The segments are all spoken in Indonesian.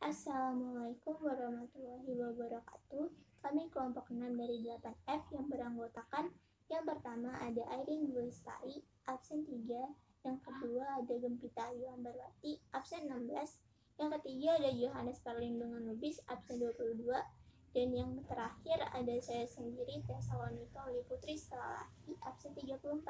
Assalamualaikum warahmatullahi wabarakatuh. Kami kelompok 6 dari 8F yang beranggotakan yang pertama ada Airin Lestari, absen 3. Yang kedua ada Gempita Ayu Ambarwati, absen 16. Yang ketiga ada Johannes Perlindungan Lubis, absen 22. Dan yang terakhir ada saya sendiri, Tesalonika Uli Putri Salalahi, absen 34.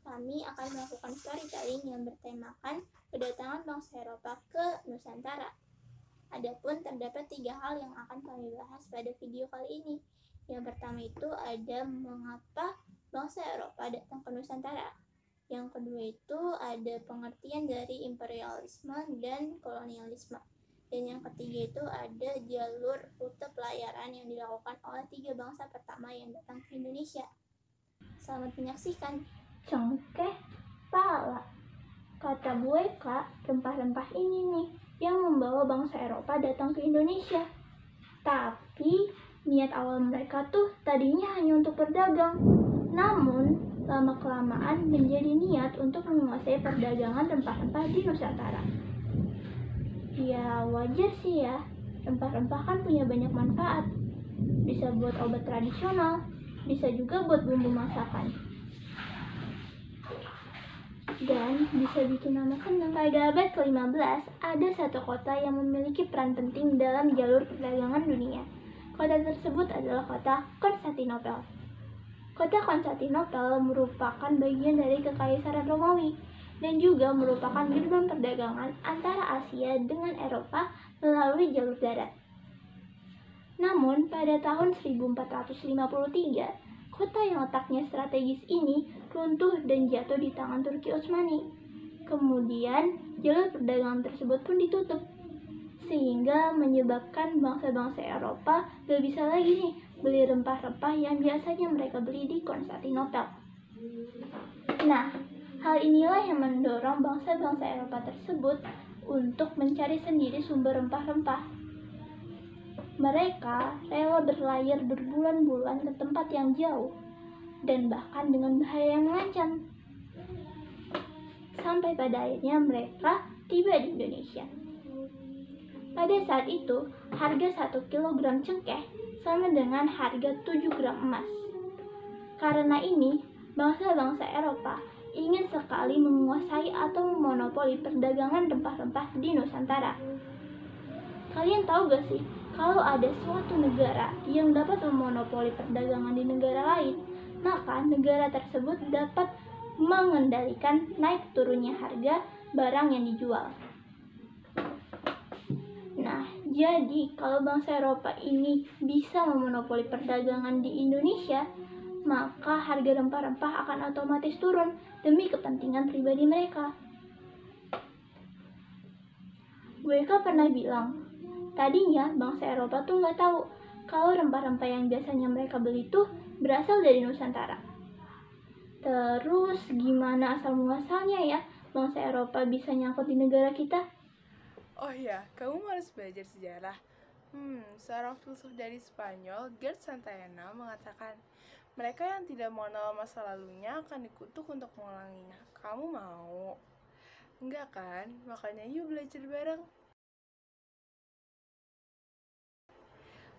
Kami akan melakukan storytelling yang bertemakan kedatangan bangsa Eropa ke Nusantara. Adapun terdapat 3 hal yang akan kami bahas pada video kali ini. Yang pertama itu ada mengapa bangsa Eropa datang ke Nusantara. Yang kedua itu ada pengertian dari imperialisme dan kolonialisme. Dan yang ketiga itu ada jalur rute pelayaran yang dilakukan oleh 3 bangsa pertama yang datang ke Indonesia. Selamat menyaksikan. Cengkeh pala. Kata Bu Eka, rempah-rempah ini nih yang membawa bangsa Eropa datang ke Indonesia. Tapi niat awal mereka tuh tadinya hanya untuk berdagang. Namun lama-kelamaan menjadi niat untuk menguasai perdagangan rempah-rempah di Nusantara. Ya wajar sih ya, rempah-rempah kan punya banyak manfaat. Bisa buat obat tradisional, bisa juga buat bumbu masakan. Dan bisa bikin nama senang. Pada abad ke-15, ada satu kota yang memiliki peran penting dalam jalur perdagangan dunia. Kota tersebut adalah kota Konstantinopel. Kota Konstantinopel merupakan bagian dari Kekaisaran Romawi dan juga merupakan gerbang perdagangan antara Asia dengan Eropa melalui jalur darat. Namun, pada tahun 1453, kota yang letaknya strategis ini runtuh dan jatuh di tangan Turki Utsmani. Kemudian, jalur perdagangan tersebut pun ditutup, sehingga menyebabkan bangsa-bangsa Eropa gak bisa lagi nih beli rempah-rempah yang biasanya mereka beli di Konstantinopel. Nah, hal inilah yang mendorong bangsa-bangsa Eropa tersebut untuk mencari sendiri sumber rempah-rempah. Mereka rela berlayar berbulan-bulan ke tempat yang jauh dan bahkan dengan bahaya yang mengancam. Sampai pada akhirnya mereka tiba di Indonesia. Pada saat itu, harga 1 kilogram cengkeh sama dengan harga 7 gram emas. Karena ini, bangsa-bangsa Eropa ingin sekali menguasai atau memonopoli perdagangan rempah-rempah di Nusantara. Kalian tahu gak sih, kalau ada suatu negara yang dapat memonopoli perdagangan di negara lain, maka negara tersebut dapat mengendalikan naik turunnya harga barang yang dijual. Nah, jadi kalau bangsa Eropa ini bisa memonopoli perdagangan di Indonesia, maka harga rempah-rempah akan otomatis turun demi kepentingan pribadi mereka. Mereka pernah bilang, tadinya bangsa Eropa tuh nggak tahu kalau rempah-rempah yang biasanya mereka beli tuh berasal dari Nusantara. Terus gimana asal muasalnya ya bangsa Eropa bisa nyangkut di negara kita? Oh ya, kamu harus belajar sejarah. Seorang filsuf dari Spanyol, Gerd Santayana, mengatakan, mereka yang tidak mengenal masa lalunya akan dikutuk untuk mengulanginya. Kamu mau? Enggak kan? Makanya yuk belajar bareng.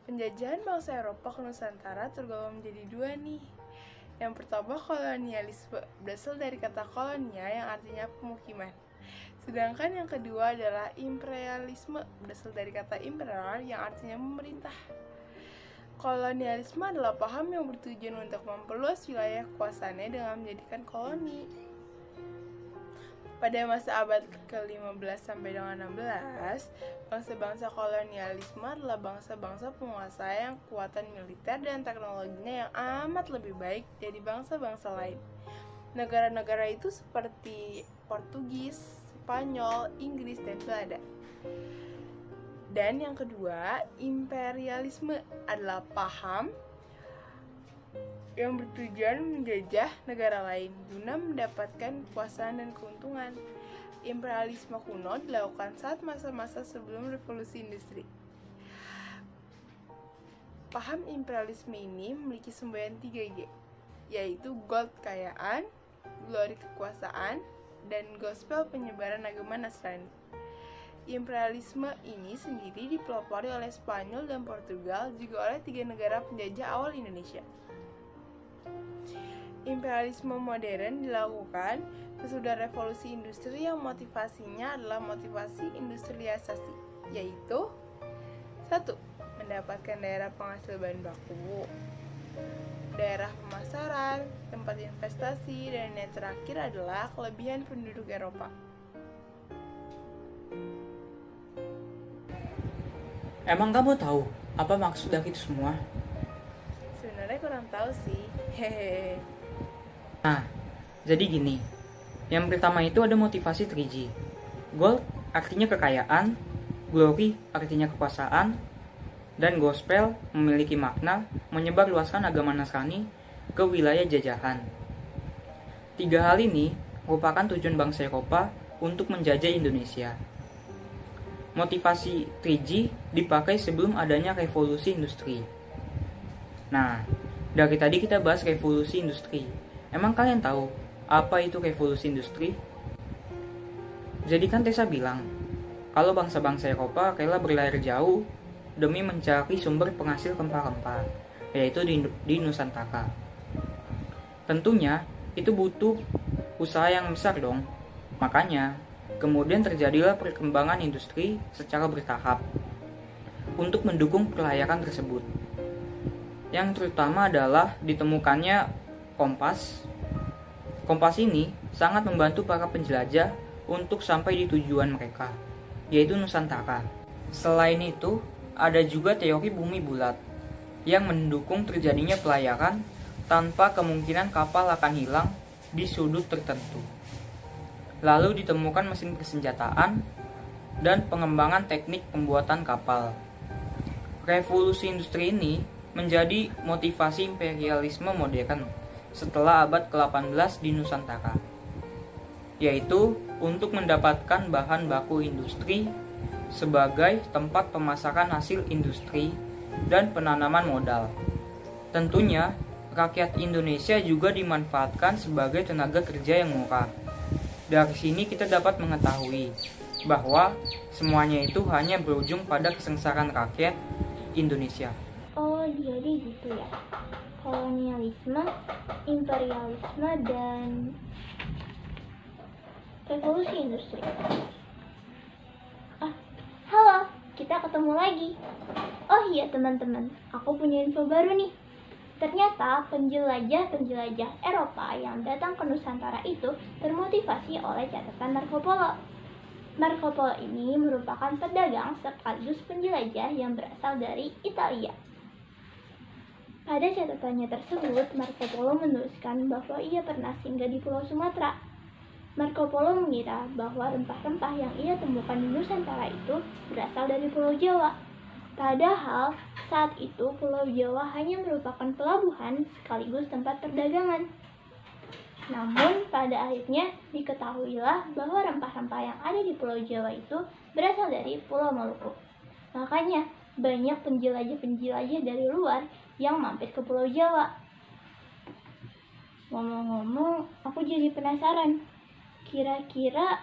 Penjajahan bangsa Eropa ke Nusantara tergolong menjadi dua nih. Yang pertama kolonialisme, berasal dari kata kolonia yang artinya pemukiman. Sedangkan yang kedua adalah imperialisme, berasal dari kata imperial yang artinya memerintah. Kolonialisme adalah paham yang bertujuan untuk memperluas wilayah kekuasaannya dengan menjadikan koloni. Pada masa abad ke-15 sampai dengan 16, bangsa-bangsa kolonialisme adalah bangsa-bangsa penguasa yang kekuatan militer dan teknologinya yang amat lebih baik dari bangsa-bangsa lain. Negara-negara itu seperti Portugis, Spanyol, Inggris, dan Belanda. Dan yang kedua, imperialisme adalah paham yang bertujuan menjajah negara lain guna mendapatkan kekuasaan dan keuntungan. Imperialisme kuno dilakukan saat masa-masa sebelum revolusi industri. Paham imperialisme ini memiliki semboyan 3G, yaitu gold kekayaan, glory kekuasaan, dan gospel penyebaran agama Nasrani. Imperialisme ini sendiri dipelopori oleh Spanyol dan Portugal, juga oleh 3 negara penjajah awal Indonesia. Imperialisme modern dilakukan sesudah revolusi industri yang motivasinya adalah motivasi industrialisasi, yaitu 1. Mendapatkan daerah penghasil bahan baku, daerah pemasaran, tempat investasi, dan yang terakhir adalah kelebihan penduduk Eropa. Emang kamu tahu apa maksud dari itu semua? Sebenarnya kurang tahu sih. Hehehe. Nah, jadi gini. Yang pertama itu ada motivasi 3G. Gold artinya kekayaan, glory artinya kekuasaan, dan gospel memiliki makna menyebarluaskan agama Nasrani ke wilayah jajahan. 3 hal ini merupakan tujuan bangsa Eropa untuk menjajah Indonesia. Motivasi 3G dipakai sebelum adanya revolusi industri. Nah, dari tadi kita bahas revolusi industri. Emang kalian tahu apa itu revolusi industri? Jadi kan Tessa bilang, kalau bangsa-bangsa Eropa rela berlayar jauh demi mencari sumber penghasil rempah-rempah, yaitu di Nusantara. Tentunya itu butuh usaha yang besar dong. Makanya, kemudian terjadilah perkembangan industri secara bertahap untuk mendukung kelayakan tersebut. Yang terutama adalah ditemukannya kompas. Kompas ini sangat membantu para penjelajah untuk sampai di tujuan mereka, yaitu Nusantara. Selain itu, ada juga teori bumi bulat yang mendukung terjadinya pelayaran tanpa kemungkinan kapal akan hilang di sudut tertentu. Lalu ditemukan mesin persenjataan dan pengembangan teknik pembuatan kapal. Revolusi industri ini menjadi motivasi imperialisme modern setelah abad ke-18 di Nusantara, yaitu untuk mendapatkan bahan baku industri sebagai tempat pemasaran hasil industri dan penanaman modal. Tentunya, rakyat Indonesia juga dimanfaatkan sebagai tenaga kerja yang murah. Dari sini kita dapat mengetahui bahwa semuanya itu hanya berujung pada kesengsaraan rakyat Indonesia. Oh, jadi gitu ya. Kolonialisme, imperialisme, dan revolusi industri. Halo, kita ketemu lagi. Oh iya teman-teman, aku punya info baru nih. Ternyata penjelajah-penjelajah Eropa yang datang ke Nusantara itu termotivasi oleh catatan Marco Polo. Marco Polo ini merupakan pedagang sekaligus penjelajah yang berasal dari Italia. Pada catatannya tersebut, Marco Polo menuliskan bahwa ia pernah singgah di Pulau Sumatera. Marco Polo mengira bahwa rempah-rempah yang ia temukan di Nusantara itu berasal dari Pulau Jawa. Padahal saat itu Pulau Jawa hanya merupakan pelabuhan sekaligus tempat perdagangan. Namun pada akhirnya diketahuilah bahwa rempah-rempah yang ada di Pulau Jawa itu berasal dari Pulau Maluku. Makanya banyak penjelajah-penjelajah dari luar yang mampir ke Pulau Jawa. Ngomong-ngomong, aku jadi penasaran. Kira-kira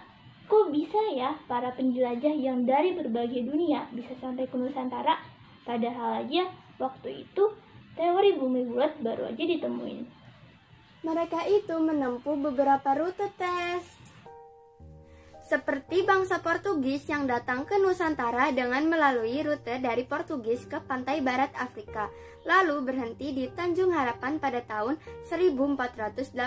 kok bisa ya para penjelajah yang dari berbagai dunia bisa sampai ke Nusantara? Padahal aja waktu itu teori bumi bulat baru aja ditemuin. Mereka itu menempuh beberapa rute tes. Seperti bangsa Portugis yang datang ke Nusantara dengan melalui rute dari Portugis ke pantai barat Afrika, lalu berhenti di Tanjung Harapan pada tahun 1487.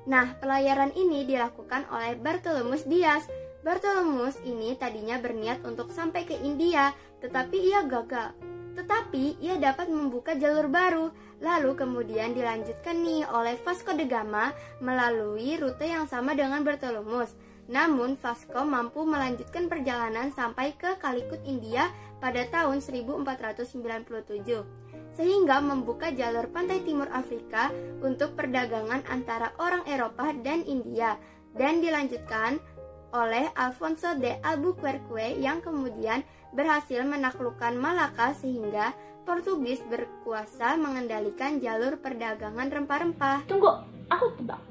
Nah, pelayaran ini dilakukan oleh Bartolomeus Dias. Bartolomeus ini tadinya berniat untuk sampai ke India, tetapi ia gagal. Tetapi ia dapat membuka jalur baru, lalu kemudian dilanjutkan nih oleh Vasco da Gama melalui rute yang sama dengan Bartolomeus. Namun Vasco mampu melanjutkan perjalanan sampai ke Calicut, India pada tahun 1497, sehingga membuka jalur pantai timur Afrika untuk perdagangan antara orang Eropa dan India, dan dilanjutkan oleh Alfonso de Albuquerque yang kemudian berhasil menaklukkan Malaka sehingga Portugis berkuasa mengendalikan jalur perdagangan rempah-rempah. Tunggu, aku tebak.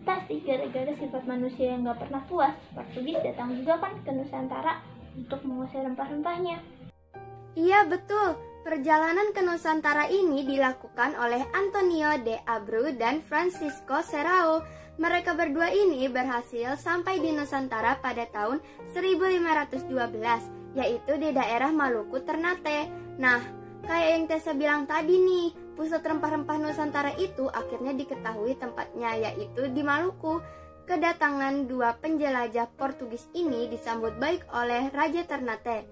Pasti gara-gara sifat manusia yang gak pernah puas, Portugis datang juga kan ke Nusantara untuk menguasai rempah-rempahnya. Iya betul, perjalanan ke Nusantara ini dilakukan oleh Antonio de Abreu dan Francisco Serrao. Mereka berdua ini berhasil sampai di Nusantara pada tahun 1512, yaitu di daerah Maluku Ternate. Nah, kayak yang Tessa bilang tadi nih, pusat rempah-rempah Nusantara itu akhirnya diketahui tempatnya, yaitu di Maluku. Kedatangan dua penjelajah Portugis ini disambut baik oleh Raja Ternate.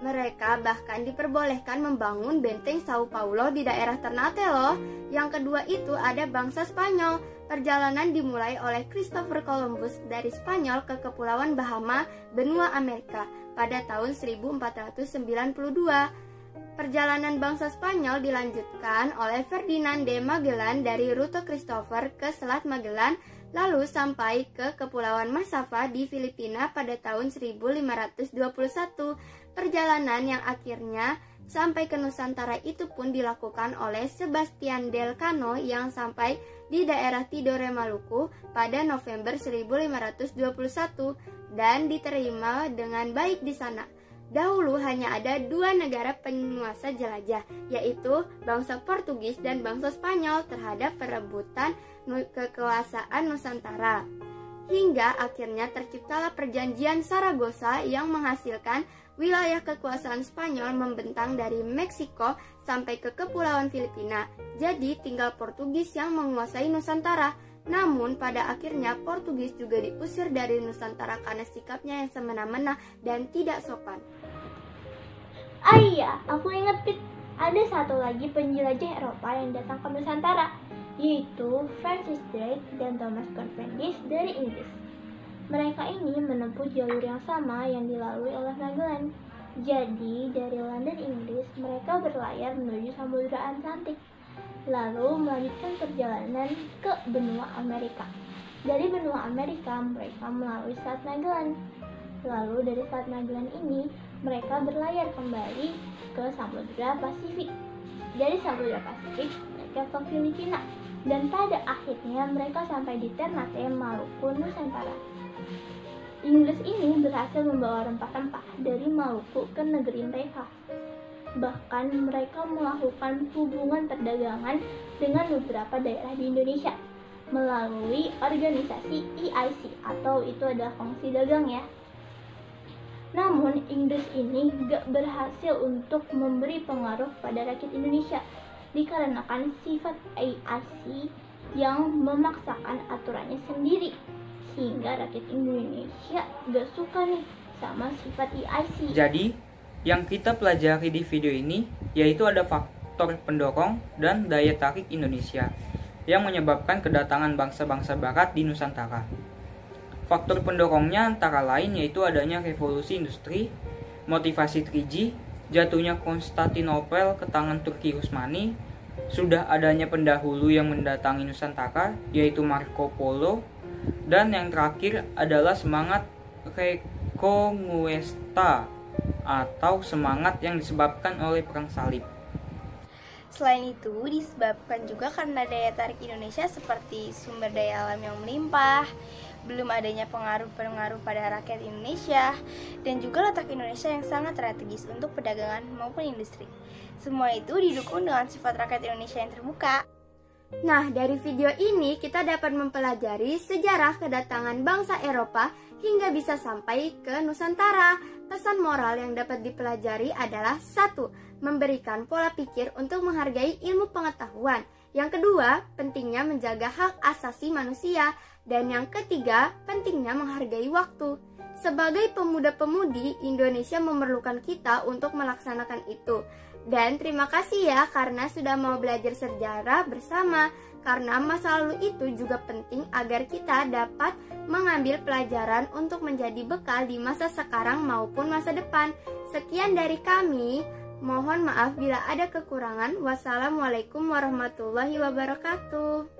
Mereka bahkan diperbolehkan membangun benteng Sao Paulo di daerah Ternate loh. Yang kedua itu ada bangsa Spanyol. Perjalanan dimulai oleh Christopher Columbus dari Spanyol ke Kepulauan Bahama, benua Amerika pada tahun 1492. Perjalanan bangsa Spanyol dilanjutkan oleh Ferdinand de Magellan dari rute Christopher ke Selat Magellan, lalu sampai ke Kepulauan Masava di Filipina pada tahun 1521. Perjalanan yang akhirnya sampai ke Nusantara itu pun dilakukan oleh Sebastian del Cano yang sampai di daerah Tidore, Maluku pada November 1521 dan diterima dengan baik di sana. Dahulu hanya ada dua negara penguasa jelajah, yaitu bangsa Portugis dan bangsa Spanyol terhadap perebutan kekuasaan Nusantara. Hingga akhirnya terciptalah perjanjian Saragossa yang menghasilkan wilayah kekuasaan Spanyol membentang dari Meksiko sampai ke Kepulauan Filipina. Jadi tinggal Portugis yang menguasai Nusantara. Namun pada akhirnya Portugis juga diusir dari Nusantara karena sikapnya yang semena-mena dan tidak sopan. Ah iya, aku inget Pit, ada satu lagi penjelajah Eropa yang datang ke Nusantara, yaitu Francis Drake dan Thomas Cavendish dari Inggris. Mereka ini menempuh jalur yang sama yang dilalui oleh Magellan. Jadi dari London, Inggris, mereka berlayar menuju Samudra Atlantik, lalu melanjutkan perjalanan ke benua Amerika. Dari benua Amerika, mereka melalui Selat Magellan. Lalu dari Selat Magellan ini, mereka berlayar kembali ke Samudra Pasifik. Dari Samudra Pasifik, mereka ke Filipina. Dan pada akhirnya mereka sampai di Ternate, Maluku, Nusantara. Inggris ini berhasil membawa rempah-rempah dari Maluku ke negeri mereka. Bahkan mereka melakukan hubungan perdagangan dengan beberapa daerah di Indonesia melalui organisasi EIC, atau itu adalah Kongsi Dagang ya. Namun Inggris ini gak berhasil untuk memberi pengaruh pada rakyat Indonesia dikarenakan sifat EIC yang memaksakan aturannya sendiri, sehingga rakyat Indonesia gak suka nih sama sifat EIC. Jadi, yang kita pelajari di video ini yaitu ada faktor pendorong dan daya tarik Indonesia yang menyebabkan kedatangan bangsa-bangsa barat di Nusantara. Faktor pendorongnya antara lain yaitu adanya revolusi industri, motivasi 3G, jatuhnya Konstantinopel ke tangan Turki Utsmani, sudah adanya pendahulu yang mendatangi Nusantara yaitu Marco Polo, dan yang terakhir adalah semangat Reconquista atau semangat yang disebabkan oleh perang salib. Selain itu, disebabkan juga karena daya tarik Indonesia seperti sumber daya alam yang melimpah, belum adanya pengaruh-pengaruh pada rakyat Indonesia, dan juga letak Indonesia yang sangat strategis untuk perdagangan maupun industri. Semua itu didukung dengan sifat rakyat Indonesia yang terbuka. Nah, dari video ini kita dapat mempelajari sejarah kedatangan bangsa Eropa hingga bisa sampai ke Nusantara. Pesan moral yang dapat dipelajari adalah 1. Memberikan pola pikir untuk menghargai ilmu pengetahuan. Yang kedua, pentingnya menjaga hak asasi manusia. Dan yang ketiga, pentingnya menghargai waktu. Sebagai pemuda-pemudi, Indonesia memerlukan kita untuk melaksanakan itu. Dan terima kasih ya karena sudah mau belajar sejarah bersama. Karena masa lalu itu juga penting agar kita dapat mengambil pelajaran untuk menjadi bekal di masa sekarang maupun masa depan. Sekian dari kami. Mohon maaf bila ada kekurangan. Wassalamualaikum warahmatullahi wabarakatuh.